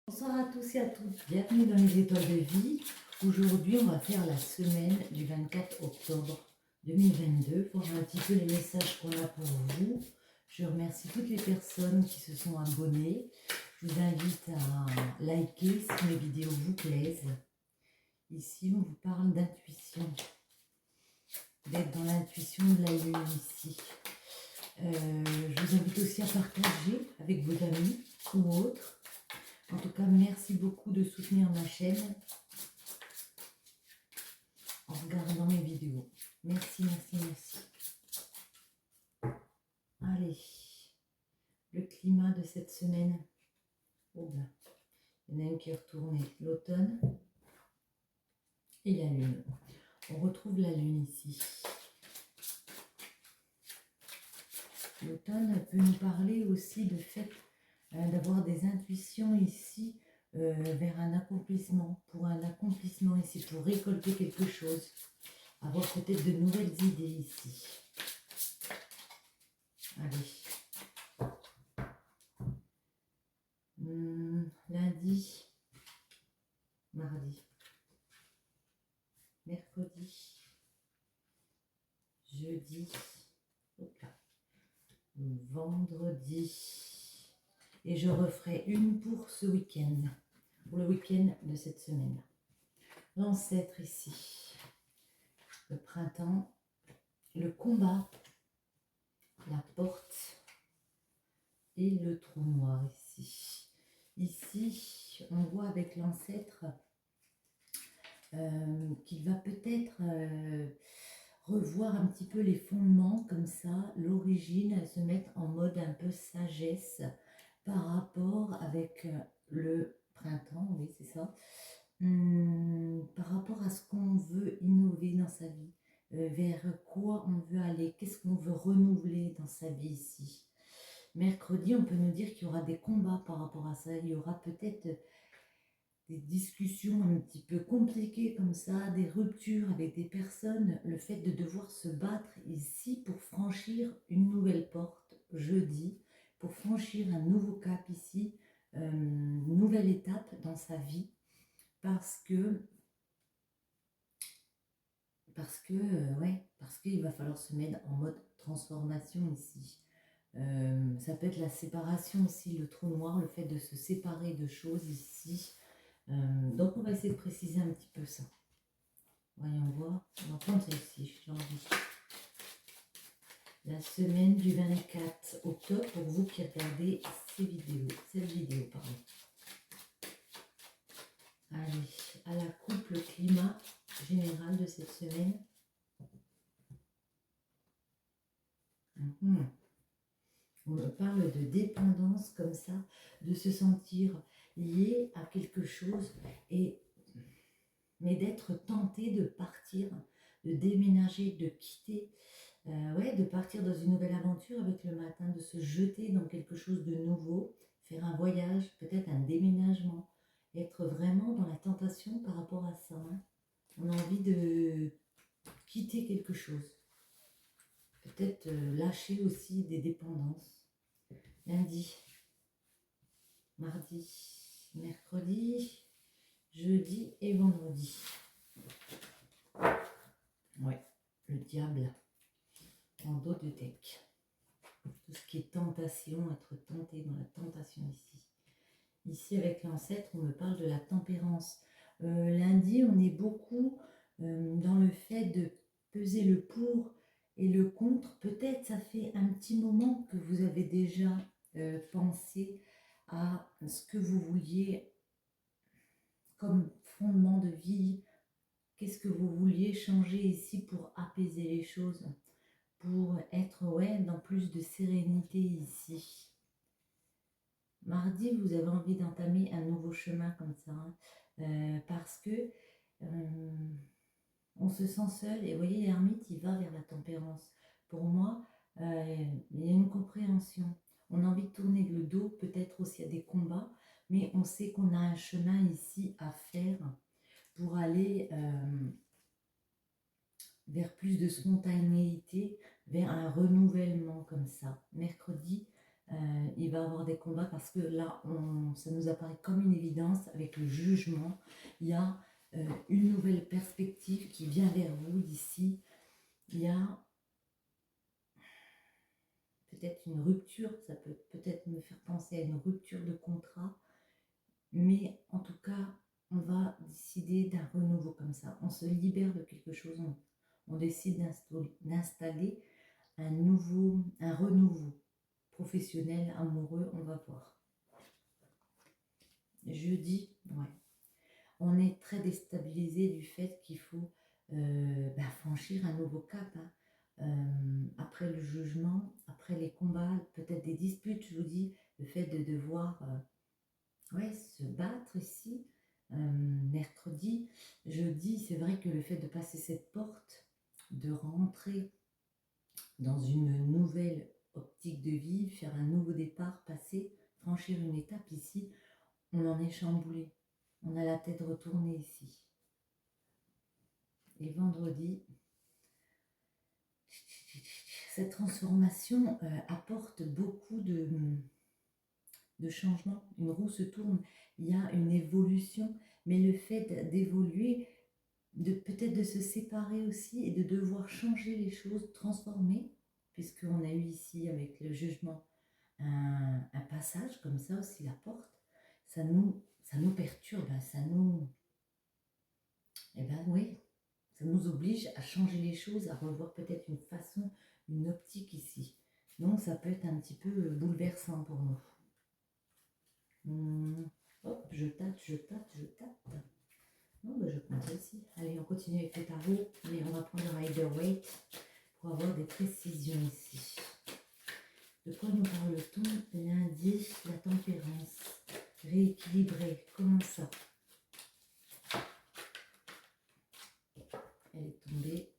Bonsoir à tous et à toutes, bienvenue dans les étoiles de vie. Aujourd'hui, on va faire la semaine du 24 octobre 2022, voir un petit peu les messages qu'on a pour vous. Je remercie toutes les personnes qui se sont abonnées. Je vous invite à liker si mes vidéos vous plaisent. Ici, on vous parle d'intuition, d'être dans l'intuition de la lune ici. Je vous invite aussi à partager avec vos amis ou autres. En tout cas, merci beaucoup de soutenir ma chaîne en regardant mes vidéos. Merci, merci, merci. Allez, le climat de cette semaine. Oh ben, il y en a une qui est retournée. L'automne et la lune. On retrouve la lune ici. L'automne peut nous parler aussi du fait d'avoir des intuitions ici vers un accomplissement, pour un accomplissement ici, pour récolter quelque chose, avoir peut-être de nouvelles idées ici. Allez. Lundi, mardi, mercredi, jeudi, vendredi. Et je referai une pour ce week-end, pour le week-end de cette semaine. L'ancêtre ici, le printemps, le combat, la porte et le trou noir ici. Ici, on voit avec l'ancêtre qu'il va peut-être revoir un petit peu les fondements comme ça, l'origine, se mettre en mode un peu sagesse par rapport avec le printemps, oui c'est ça, par rapport à ce qu'on veut innover dans sa vie, vers quoi on veut aller, qu'est-ce qu'on veut renouveler dans sa vie ici. Mercredi, on peut nous dire qu'il y aura des combats par rapport à ça, il y aura peut-être des discussions un petit peu compliquées comme ça, des ruptures avec des personnes, le fait de devoir se battre ici pour franchir une nouvelle porte, jeudi, pour franchir un nouveau cap ici, une nouvelle étape dans sa vie, parce qu'il va falloir se mettre en mode transformation ici. Ça peut être la séparation aussi, le trou noir, le fait de se séparer de choses ici. Donc on va essayer de préciser un petit peu ça. Voyons voir. On va prendre celle-ci, j'ai envie. La semaine du 24 octobre, pour vous qui regardez cette vidéo, pardon. Allez, à la coupe, le climat général de cette semaine. On me parle de dépendance comme ça, de se sentir lié à quelque chose, mais d'être tenté de partir, de déménager, de quitter, de partir dans une nouvelle aventure avec le matin, de se jeter dans quelque chose de nouveau, faire un voyage, peut-être un déménagement, être vraiment dans la tentation par rapport à ça. On a envie de quitter quelque chose. Peut-être lâcher aussi des dépendances. Lundi, mardi, mercredi, jeudi et vendredi. Ouais, le diable en dos de deck. Tout ce qui est tentation, être tenté dans la tentation ici. Ici avec l'ancêtre, on me parle de la tempérance. Lundi, on est beaucoup dans le fait de peser le pour et le contre. Peut-être ça fait un petit moment que vous avez déjà pensé à ce que vous vouliez comme fondement de vie. Qu'est-ce que vous vouliez changer ici pour apaiser les choses, pour être dans plus de sérénité ici. Mardi, vous avez envie d'entamer un nouveau chemin comme ça, parce que on se sent seul. Et vous voyez, l'ermite, il va vers la tempérance. Pour moi, il y a une compréhension. On a envie de tourner le dos, peut-être aussi à des combats, mais on sait qu'on a un chemin ici à faire pour aller vers plus de spontanéité, vers un renouvellement comme ça. Mercredi, Il va avoir des combats parce que là, ça nous apparaît comme une évidence avec le jugement. Il y a une nouvelle perspective qui vient vers vous d'ici. Il y a peut-être une rupture, ça peut peut-être me faire penser à une rupture de contrat, mais en tout cas, on va décider d'un renouveau comme ça. On se libère de quelque chose, on décide d'installer un renouveau professionnel, amoureux, on va voir. Jeudi, ouais. On est très déstabilisé du fait qu'il faut franchir un nouveau cap. Hein. Après le jugement, après les combats, peut-être des disputes, je vous dis, le fait de devoir se battre ici, mercredi, jeudi, c'est vrai que le fait de passer cette porte, de rentrer dans une nouvelle optique de vie, faire un nouveau départ, franchir une étape ici, on en est chamboulé. On a la tête retournée ici. Et vendredi, cette transformation apporte beaucoup de changements. Une roue se tourne, il y a une évolution, mais le fait d'évoluer, peut-être de se séparer aussi et de devoir changer les choses, transformer, puisqu'on a eu ici avec le jugement un passage comme ça aussi, la porte, ça nous perturbe, ça nous... Eh ben oui, ça nous oblige à changer les choses, à revoir peut-être une façon, une optique ici. Donc ça peut être un petit peu bouleversant pour nous. Hop, je tâte. Non, ben je compte aussi. Allez, on continue avec le tarot, mais on va prendre un Rider-Waite pour avoir des précisions ici. De quoi nous parle-t-on? Lundi, la tempérance. Rééquilibrer, comment ça? Elle est tombée.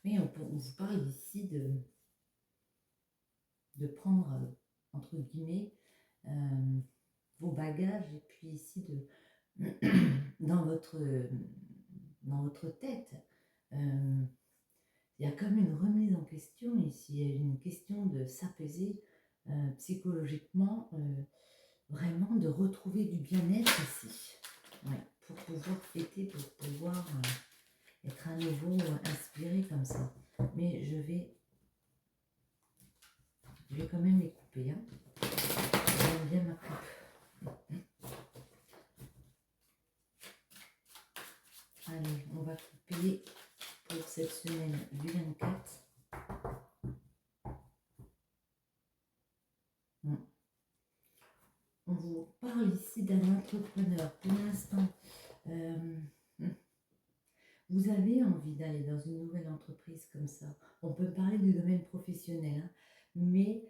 Mais on vous parle ici de prendre, entre guillemets, vos bagages et puis ici dans votre tête. Il y a comme une remise en question ici, il y a une question de s'apaiser psychologiquement, vraiment de retrouver du bien-être ici, pour pouvoir fêter, pour pouvoir être à nouveau inspiré comme ça. Mais je vais quand même les couper. Hein. J'aime bien ma coupe. Allez, on va couper pour cette semaine du 24. On vous parle ici d'un entrepreneur. Pour l'instant, vous avez envie d'aller dans une nouvelle entreprise comme ça. On peut parler du domaine professionnel, hein, mais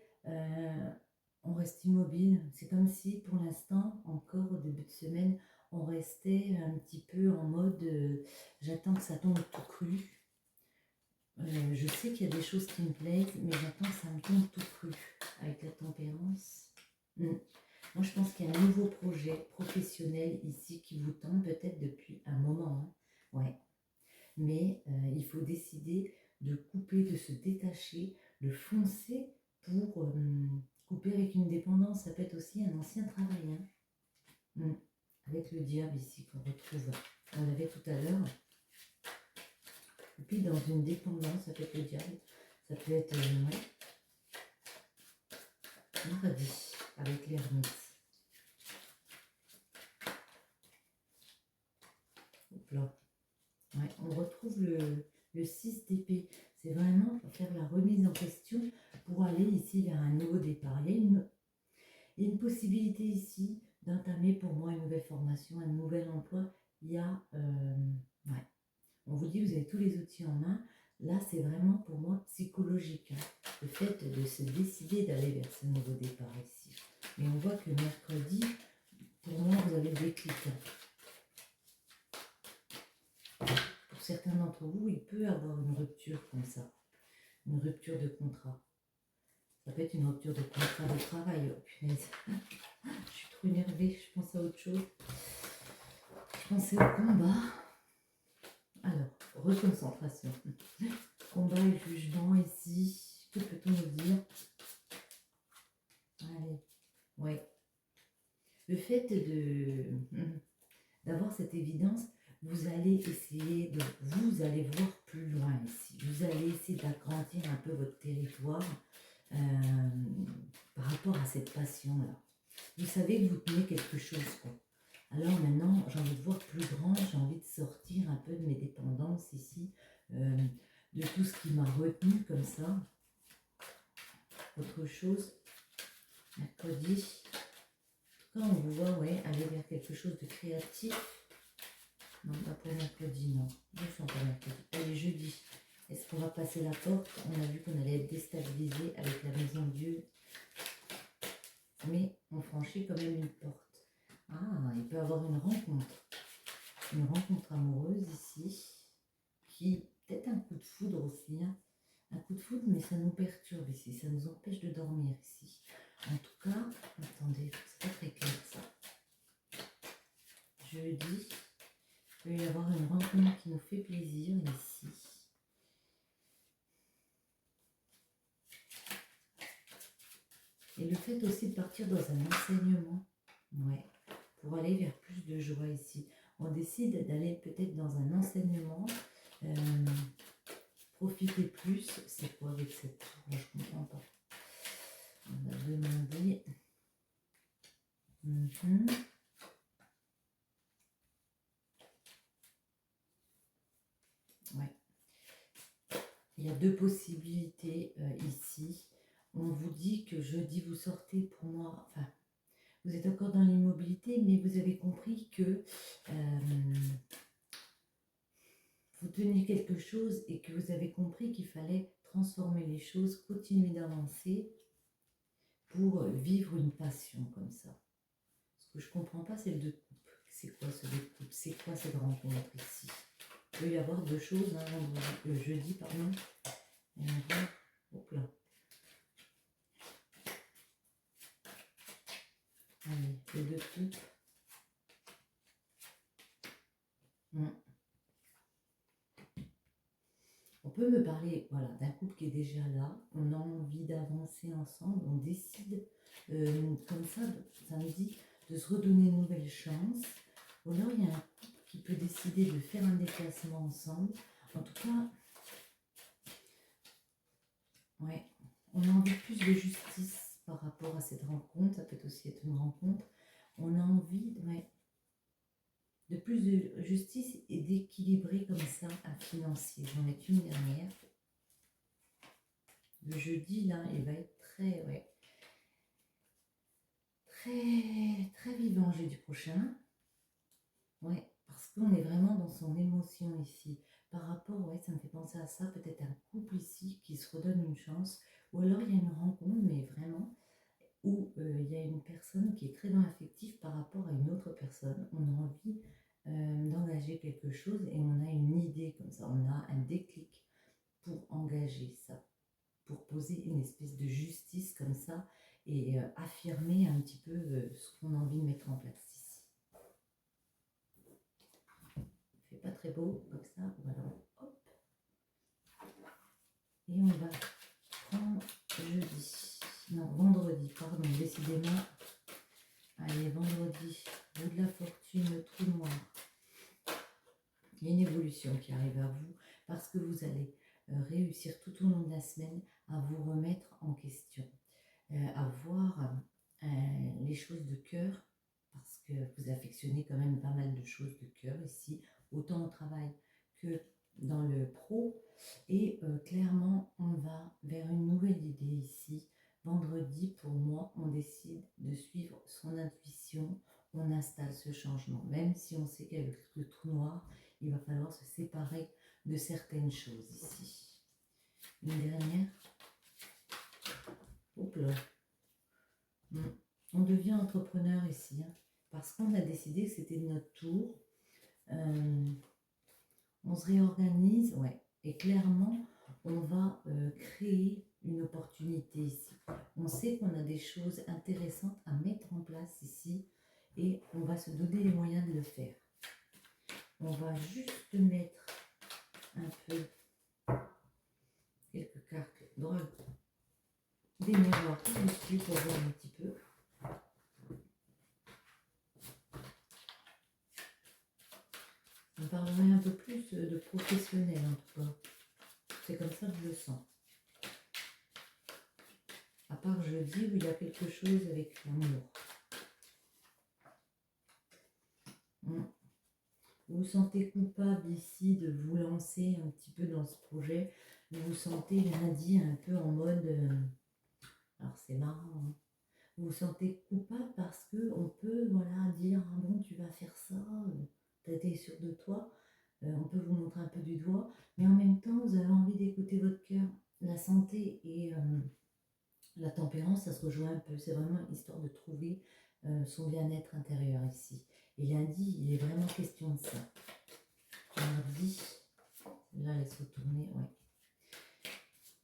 on reste immobile. C'est comme si pour l'instant, encore au début de semaine, on restait un petit peu en mode j'attends que ça tombe tout cru. Je sais qu'il y a des choses qui me plaisent, mais j'attends que ça me tombe tout cru avec la tempérance. Moi, je pense qu'il y a un nouveau projet professionnel ici qui vous tente peut-être depuis un moment. Hein. Ouais. Mais il faut décider de couper, de se détacher, de foncer pour couper avec une dépendance. Ça peut être aussi un ancien travail. Hein. Avec le diable ici qu'on retrouve. On l'avait tout à l'heure. Et puis dans une dépendance, ça peut être le diable. Ça peut être mardi avec l'ermite. Hop là. Ouais, on retrouve le 6 d'épée. C'est vraiment pour faire la remise en question pour aller ici vers un nouveau départ. Il y a une possibilité ici d'entamer pour moi une nouvelle formation, un nouvel emploi. Il y a... on vous dit, vous avez tous les outils en main. Là, c'est vraiment pour moi psychologique. Hein, le fait de se décider d'aller vers ce nouveau départ ici. Mais on voit que mercredi, pour moi, vous avez le déclic. Pour certains d'entre vous, il peut y avoir une rupture comme ça. Une rupture de contrat. Ça peut être une rupture de contrat de travail. Oh, punaise. Je suis trop énervée, je pense à autre chose. Je pensais au combat. Alors, reconcentration. Combat et jugement ici. Que peut-on nous dire? Allez, ouais. Le fait d'avoir cette évidence, vous allez essayer de, vous allez voir plus loin ici. Vous allez essayer d'agrandir un peu votre territoire euh, par rapport à cette passion-là. Vous savez que vous tenez quelque chose, quoi. Alors maintenant, j'ai envie de voir plus grand, j'ai envie de sortir un peu de mes dépendances ici, de tout ce qui m'a retenu comme ça. Autre chose, mercredi. En tout cas, on vous voit, ouais, aller vers quelque chose de créatif. Non, pas pour mercredi, non. Je sens pas mercredi. Allez, jeudi. Est-ce qu'on va passer la porte? On a vu qu'on allait être déstabilisé avec la maison de Dieu. Mais on franchit quand même une porte. Ah, il peut y avoir une rencontre amoureuse ici, qui peut-être un coup de foudre aussi, hein. Un coup de foudre, mais ça nous perturbe ici, ça nous empêche de dormir ici. En tout cas, attendez, c'est pas très clair ça. Jeudi, il peut y avoir une rencontre qui nous fait plaisir ici. Et le fait aussi de partir dans un enseignement, ouais, pour aller vers plus de joie ici. On décide d'aller peut-être dans un enseignement, profiter plus. C'est quoi avec cette tour? Je comprends pas. On va demander. Ouais. Il y a deux possibilités ici. On vous dit que jeudi vous sortez pour moi, enfin, vous êtes encore dans l'immobilité, mais vous avez compris que vous teniez quelque chose et que vous avez compris qu'il fallait transformer les choses, continuer d'avancer pour vivre une passion comme ça. Ce que je ne comprends pas, c'est le deux de coupe. C'est quoi ce deux de coupe? C'est quoi cette rencontre ici? Il peut y avoir deux choses, hein, jeudi, pardon. Et on va, hop là. Allez, le deux de coupe. On peut me parler, voilà, d'un couple qui est déjà là, on a envie d'avancer ensemble, on décide comme ça me dit de se redonner une nouvelle chance. Ou alors il y a un couple qui peut décider de faire un déplacement ensemble. En tout cas, ouais, on a envie de plus de justice par rapport à cette rencontre. Ça peut aussi être une rencontre. On a envie, ouais, de plus de justice et d'équilibrer comme ça un financier. J'en ai une dernière. Le jeudi, là, il va être très, ouais, très vivant jeudi prochain. Ouais, parce qu'on est vraiment dans son émotion ici. Par rapport, ouais, ça me fait penser à ça, peut-être un couple ici qui se redonne une chance, ou alors il y a une rencontre, mais vraiment, où il y a une personne qui est très dans l'affectif par rapport à une autre personne. On a envie d'engager quelque chose et on a une idée comme ça, on a un déclic pour engager ça, pour poser une espèce de justice comme ça et affirmer un petit peu ce qu'on a envie de mettre en place ici. Il fait pas très beau comme ça, voilà, hop. Et on va prendre jeudi, non vendredi, pardon, décidément. Allez, vendredi, roue de la fortune, trou noir. Il y a une évolution qui arrive à vous parce que vous allez réussir tout au long de la semaine à vous remettre en question, à voir les choses de cœur, parce que vous affectionnez quand même pas mal de choses de cœur ici, autant au travail que dans le pro. Et clairement, on va vers une nouvelle idée ici. Vendredi, pour moi, on décide de suivre son intuition, on installe ce changement. Même si on sait qu'avec le trou noir, il va falloir se séparer de certaines choses ici. Une dernière. Hop là. On devient entrepreneur ici, hein, parce qu'on a décidé que c'était notre tour. On se réorganise, ouais, et clairement, on va créer une opportunité ici. On sait qu'on a des choses intéressantes à mettre en place ici et on va se donner les moyens de le faire. On va juste mettre un peu quelques cartes drôles. des miroirs par-dessus pour voir un petit peu. On parlerait un peu plus de professionnel en tout cas. C'est comme ça que je le sens. À part jeudi où il y a quelque chose avec l'amour. Vous vous sentez coupable ici de vous lancer un petit peu dans ce projet. Vous vous sentez lundi un peu en mode... alors c'est marrant, hein. Vous vous sentez coupable parce que on peut voilà, dire « Ah bon, tu vas faire ça, tu as été sûr de toi ». On peut vous montrer un peu du doigt. Mais en même temps, vous avez envie d'écouter votre cœur. La santé et la tempérance, ça se rejoint un peu. C'est vraiment histoire de trouver son bien-être intérieur ici. Et lundi, il est vraiment question de ça. Mardi, là, laisse retourner, ouais.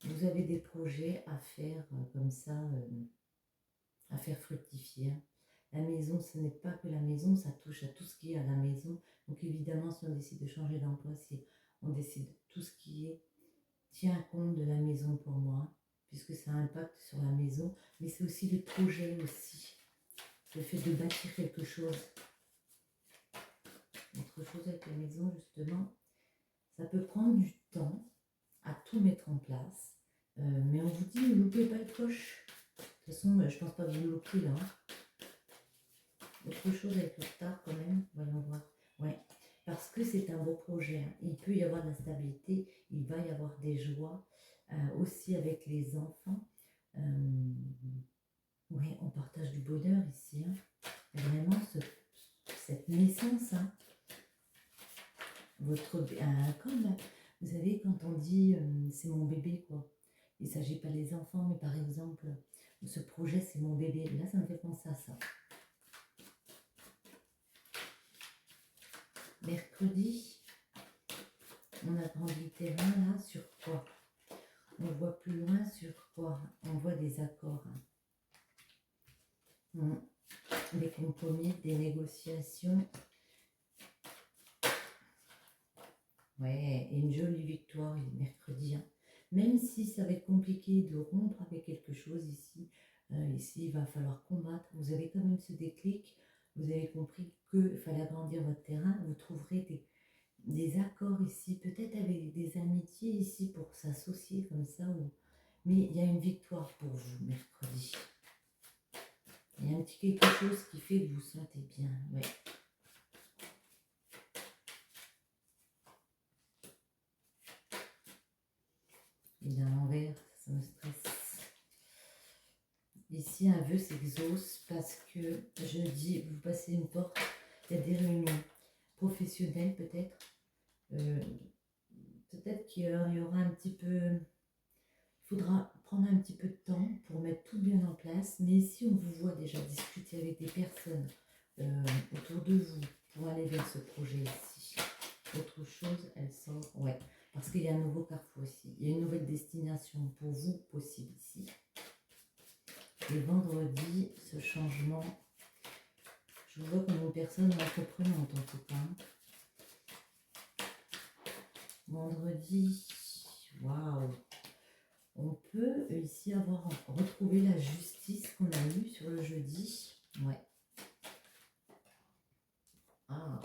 Vous avez des projets à faire comme ça, à faire fructifier. La maison, ce n'est pas que la maison, ça touche à tout ce qui est à la maison. Donc évidemment, si on décide de changer d'emploi, si on décide tout ce qui est tient compte de la maison pour moi, puisque ça impacte sur la maison, mais c'est aussi les projets aussi. Le fait de bâtir quelque chose. Autre chose avec la maison, justement, ça peut prendre du temps à tout mettre en place. Mais on vous dit, ne loupez pas le coche. De toute façon, je pense pas que vous le loupez là. Autre chose avec le retard quand même, voyons voir. Ouais, parce que c'est un beau projet. Il peut y avoir de la stabilité, il va y avoir des joies, aussi avec les enfants. Oui, on partage du bonheur ici. Hein. Vraiment, cette naissance, hein. Comme vous savez, quand on dit c'est mon bébé, quoi. Il ne s'agit pas des enfants, mais par exemple, ce projet, c'est mon bébé. Là, ça me fait penser à ça. Mercredi, on a grandi terrain là sur quoi? On voit plus loin sur quoi? On voit des accords. Hein. Des compromis, des négociations. Ouais, et une jolie victoire mercredi. Hein. Même si ça va être compliqué de rompre avec quelque chose ici, ici il va falloir combattre. Vous avez quand même ce déclic. Vous avez compris qu'il fallait agrandir votre terrain. Vous trouverez des accords ici, peut-être avec des amitiés ici pour s'associer comme ça. Mais il y a une victoire pour vous mercredi. Il y a un petit quelque chose qui fait que vous vous sentez bien. Ouais. Et à l'envers, ça me stresse. Ici, un vœu s'exauce parce que jeudi, vous passez une porte, il y a des réunions professionnelles peut-être. Peut-être qu'il y aura un petit peu... Il faudra prendre un petit peu de temps pour mettre tout bien en place. Mais ici, on vous voit déjà discuter avec des personnes autour de vous pour aller vers ce projet ici. Autre chose, elle sort... Ouais, parce qu'il y a un nouveau carrefour ici. Il y a une nouvelle destination pour vous possible ici. Et vendredi, ce changement, je vous vois comme une personne entreprenante en tout cas. Vendredi, waouh! On peut ici avoir retrouvé la justice qu'on a eue sur le jeudi. Ouais. Ah.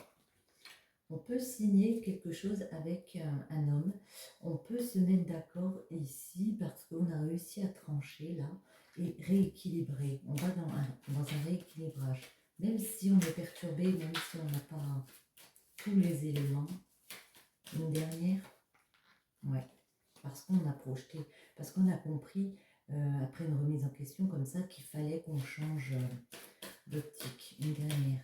On peut signer quelque chose avec un homme. On peut se mettre d'accord ici parce qu'on a réussi à trancher là et rééquilibrer. On va dans un rééquilibrage. Même si on est perturbé, même si on n'a pas tous les éléments. Une dernière, ouais, parce qu'on a projeté, parce qu'on a compris après une remise en question comme ça qu'il fallait qu'on change d'optique. Une dernière.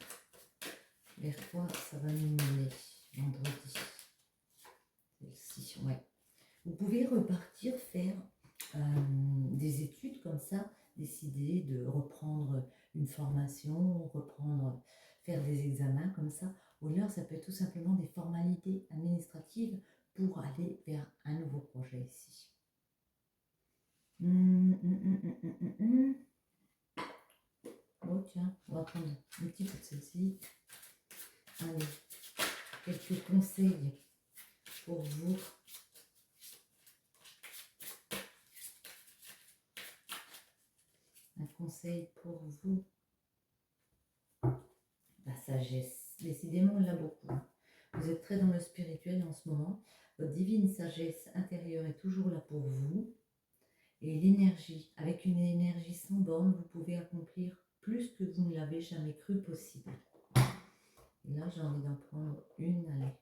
Vers quoi ça va nous mener vendredi? Celle-ci, ouais. Vous pouvez repartir faire des études comme ça, décider de reprendre une formation, faire des examens comme ça. Ou alors ça peut être tout simplement des formalités administratives pour aller vers un nouveau projet ici. Oh tiens, on va prendre un petit peu de celle-ci. Allez, quelques conseils pour vous. Un conseil pour vous, la sagesse. Décidément, on l'a beaucoup. Vous êtes très dans le spirituel en ce moment. Votre divine sagesse intérieure est toujours là pour vous. Et l'énergie, avec une énergie sans borne, vous pouvez accomplir plus que vous ne l'avez jamais cru possible. Et là, j'ai envie d'en prendre une. Allez,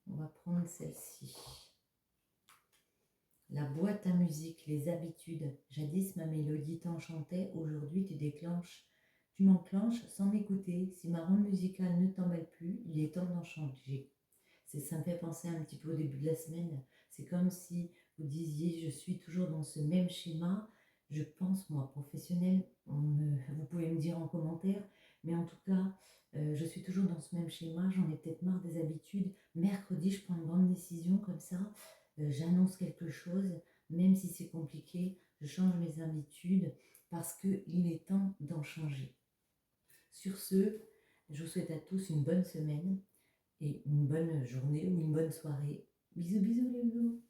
on va prendre celle-ci. La boîte à musique, les habitudes. Jadis, ma mélodie t'enchantait, aujourd'hui tu m'enclenches sans m'écouter. Si ma ronde musicale ne t'embête plus, il est temps d'en changer. Ça me fait penser un petit peu au début de la semaine. C'est comme si vous disiez, je suis toujours dans ce même schéma. Je pense, moi, professionnel, vous pouvez me dire en commentaire, mais en tout cas, je suis toujours dans ce même schéma. J'en ai peut-être marre des habitudes. Mercredi, je prends une grande décision comme ça. J'annonce quelque chose, même si c'est compliqué, je change mes habitudes parce qu'il est temps d'en changer. Sur ce, je vous souhaite à tous une bonne semaine et une bonne journée ou une bonne soirée. Bisous, bisous les loups.